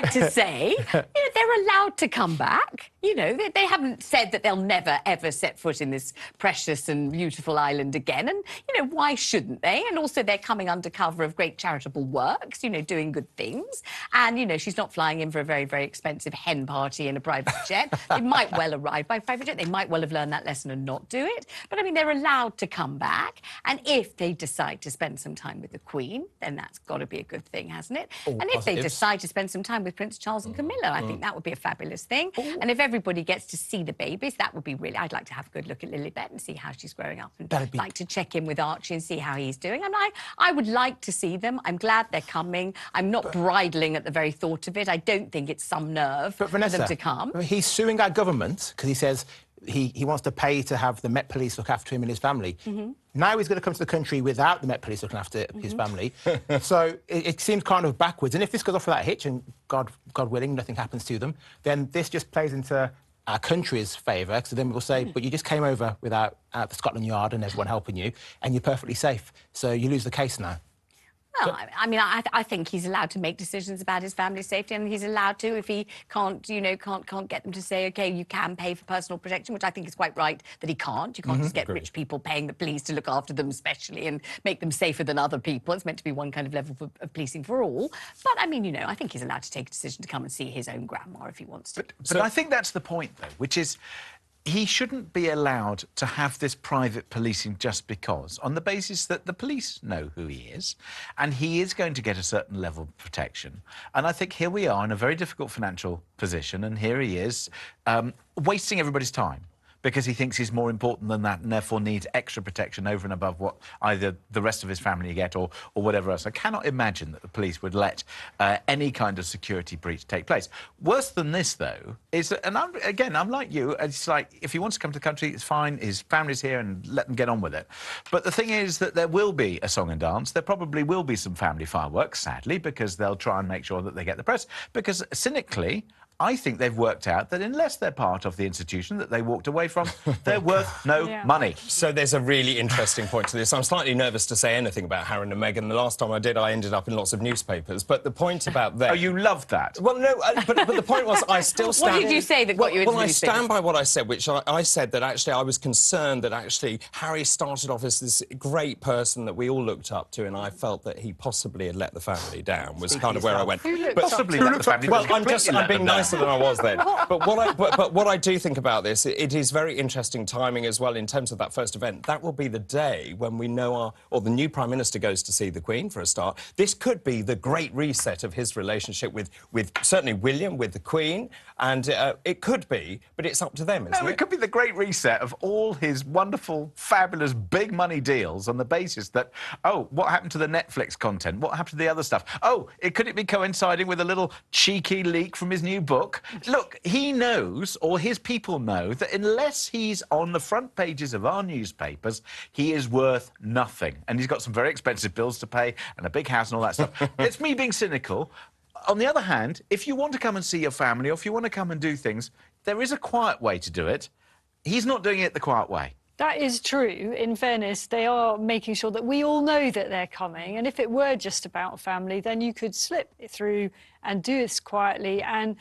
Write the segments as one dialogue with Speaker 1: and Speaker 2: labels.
Speaker 1: like to say, you know, they're allowed to come back. You know, they haven't said that they'll never, ever set foot in this precious and beautiful island again. And, you know, why shouldn't they? And also they're coming under cover of great charitable works, you know, doing good things. And, you know, she's not flying in for a very, very expensive hen party in a private jet. They might well arrive by private jet. They might well have learned that lesson and not do it. But, I mean, they're allowed to come back. And if they decide to spend some time with the Queen, then that's got to be a good thing, hasn't it?
Speaker 2: All
Speaker 1: and
Speaker 2: positives.
Speaker 1: if they decide to spend some time with Prince Charles and Camilla, I think that would be a fabulous thing. And if everybody gets to see the babies, that would be really... I'd like to have a good look at Lilibet and see how she's growing up, and like to check in with Archie and see how he's doing. And I would like to see them. I'm glad they're coming. I'm not bridling at the very thought of it. I don't think it's some nerve for them to come.
Speaker 2: He's suing our government because he says he wants to pay to have the Met Police look after him and his family. Now he's going to come to the country without the Met Police looking after his family. So it seems kind of backwards. And if this goes off without a hitch, and God willing, nothing happens to them, then this just plays into our country's favour. So then we'll say, but you just came over without the Scotland Yard and everyone helping you, and you're perfectly safe. So you lose the case now.
Speaker 1: Well, I mean, I think he's allowed to make decisions about his family's safety, and he's allowed to if he can't, you know, can't get them to say, OK, you can pay for personal protection, which I think is quite right that he can't. You can't just get rich people paying the police to look after them especially and make them safer than other people. It's meant to be one kind of level of policing for all. But, I mean, you know, I think he's allowed to take a decision to come and see his own grandma if he wants to.
Speaker 3: But I think that's the point, though, which is... he shouldn't be allowed to have this private policing just because, on the basis that the police know who he is, and he is going to get a certain level of protection. And I think here we are in a very difficult financial position, and here he is wasting everybody's time because he thinks he's more important than that and therefore needs extra protection over and above what either the rest of his family get or whatever else. I cannot imagine that the police would let any kind of security breach take place. Worse than this, though, is that, and I'm like you, it's like, if he wants to come to the country, it's fine, his family's here and let them get on with it. But the thing is that there will be a song and dance. There probably will be some family fireworks, sadly, because they'll try and make sure that they get the press. Because, cynically, I think they've worked out that unless they're part of the institution that they walked away from, they're worth no money.
Speaker 4: So there's a really interesting point to this. I'm slightly nervous to say anything about Harry and Meghan. The last time I did, I ended up in lots of newspapers. But the point about them...
Speaker 3: Oh, you loved that?
Speaker 4: Well, no, but the point was I still stand...
Speaker 1: What did you say that got you into the newspapers?
Speaker 4: I stand by what I said, which I said that actually I was concerned that actually Harry started off as this great person that we all looked up to, and I felt that he possibly had let the family down, was kind of where I went.
Speaker 3: Possibly let the family down.
Speaker 4: Well, I'm being nicer than I was then. But what I do think about this, it is very interesting timing as well in terms of that first event. That will be the day when we know the new Prime Minister goes to see the Queen, for a start. This could be the great reset of his relationship with certainly William, with the Queen, and it could be, but it's up to them, isn't it?
Speaker 3: No, it could be the great reset of all his wonderful, fabulous, big money deals on the basis that, oh, what happened to the Netflix content? What happened to the other stuff? Oh, could it be coinciding with a little cheeky leak from his new book? Look, he knows, or his people know, that unless he's on the front pages of our newspapers, he is worth nothing. And he's got some very expensive bills to pay and a big house and all that stuff. It's me being cynical. On the other hand, if you want to come and see your family, or if you want to come and do things, there is a quiet way to do it. He's not doing it the quiet way.
Speaker 5: That is true. In fairness, they are making sure that we all know that they're coming. And if it were just about family, then you could slip it through and do this quietly. And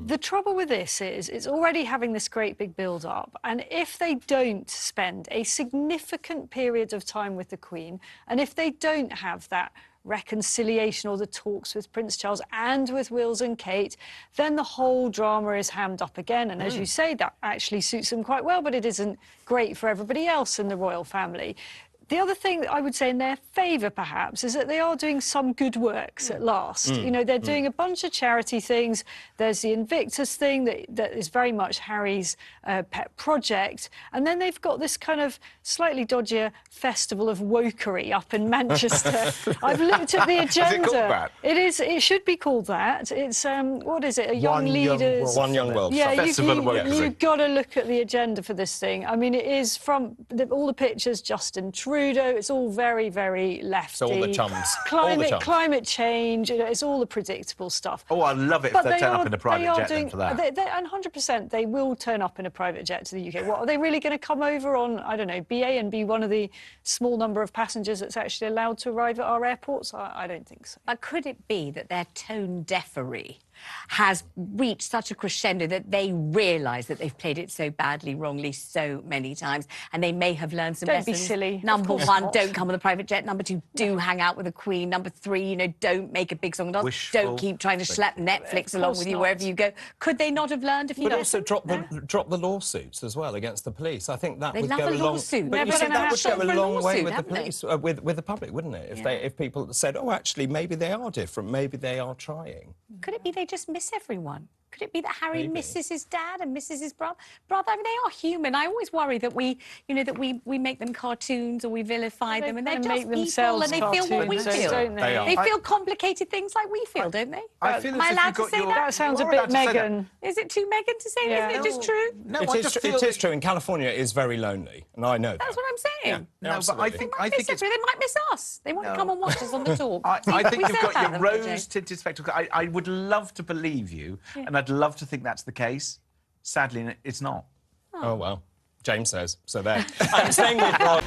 Speaker 5: the trouble with this is it's already having this great big build-up. And if they don't spend a significant period of time with the Queen, and if they don't have that reconciliation or the talks with Prince Charles and with Wills and Kate, then the whole drama is hammed up again. And as you say, that actually suits them quite well, but it isn't great for everybody else in the royal family. The other thing that I would say in their favour, perhaps, is that they are doing some good works at last. You know, they're doing a bunch of charity things. There's the Invictus thing that is very much Harry's pet project. And then they've got this kind of slightly dodgier festival of wokery up in Manchester. I've looked at the agenda.
Speaker 3: Is it called that?
Speaker 5: It is. It should be called that. It's, what is it? A young leaders...
Speaker 4: One Young World.
Speaker 5: Yeah,
Speaker 3: you've
Speaker 5: got to look at the agenda for this thing. I mean, it is from all the pictures, Justin Trudeau, it's all very, very lefty.
Speaker 4: So all the chums.
Speaker 5: Climate change, you know, it's all the predictable stuff.
Speaker 3: Oh, I love it if they turn up in a private jet then for that.
Speaker 5: And 100% they will turn up in a private jet to the UK. What, are they really going to come over on, I don't know, BA and be one of the small number of passengers that's actually allowed to arrive at our airports? I don't think so.
Speaker 1: But could it be that they're tone-deafery has reached such a crescendo that they realise that they've played it so badly, wrongly, so many times, and they may have learned some lessons.
Speaker 5: Don't be silly.
Speaker 1: Number one, don't come on a private jet. Number two, do hang out with the Queen. Number three, you know, don't make a big song and dance.
Speaker 3: Wishful
Speaker 1: Don't keep trying to schlep Netflix along with you wherever you go. Could they not have learned a few
Speaker 4: But
Speaker 1: lessons?
Speaker 4: also drop the lawsuits as well against the police. I think that
Speaker 1: They
Speaker 4: would
Speaker 1: love
Speaker 4: go
Speaker 1: a
Speaker 4: a long.
Speaker 1: lawsuit.
Speaker 4: But
Speaker 1: They're
Speaker 4: you see,
Speaker 1: gonna
Speaker 4: that
Speaker 1: have
Speaker 4: would
Speaker 1: to
Speaker 4: go
Speaker 1: for
Speaker 4: a
Speaker 1: a
Speaker 4: long way
Speaker 1: lawsuit,
Speaker 4: with the
Speaker 1: haven't they?
Speaker 4: police, with the public, wouldn't it? If people said, oh, actually, maybe they are different. Maybe they are trying.
Speaker 1: Could it be they just miss everyone? Could it be that Harry
Speaker 4: Maybe.
Speaker 1: misses his dad and misses his brother? I mean, they are human. I always worry that we make them cartoons or we vilify them, and they're
Speaker 5: kinda
Speaker 1: just
Speaker 5: make
Speaker 1: people,
Speaker 5: themselves
Speaker 1: and they feel what we
Speaker 5: cartoons,
Speaker 1: feel.
Speaker 5: don't they?
Speaker 3: They are.
Speaker 1: They feel complicated things like we feel, don't they?
Speaker 3: I feel
Speaker 1: Am
Speaker 3: as
Speaker 1: I
Speaker 3: if
Speaker 1: allowed
Speaker 3: you've
Speaker 1: to
Speaker 3: got
Speaker 1: say
Speaker 3: your-
Speaker 1: that?
Speaker 5: That sounds a
Speaker 3: You are
Speaker 5: bit
Speaker 3: allowed to say that.
Speaker 5: Meghan.
Speaker 1: Is it too Meghan to say?
Speaker 5: Yeah.
Speaker 1: Isn't it just true?
Speaker 3: No,
Speaker 4: It
Speaker 3: I
Speaker 4: is
Speaker 3: just
Speaker 4: true.
Speaker 3: feel
Speaker 4: It is
Speaker 3: that-
Speaker 4: true. In California, it is very lonely, and I know that.
Speaker 1: That's what I'm saying.
Speaker 3: No, but I
Speaker 4: absolutely.
Speaker 3: think
Speaker 1: They
Speaker 3: it's.
Speaker 1: might miss us. They want to come and watch us on the talk.
Speaker 3: I think
Speaker 1: We
Speaker 3: you've
Speaker 1: said
Speaker 3: got
Speaker 1: that,
Speaker 3: your
Speaker 1: haven't we, Jay?
Speaker 3: rose-tinted spectacle. I would love to believe you, and I'd love to think that's the case. Sadly, it's not.
Speaker 4: Oh, well. James says. So there. I'm staying with Rod.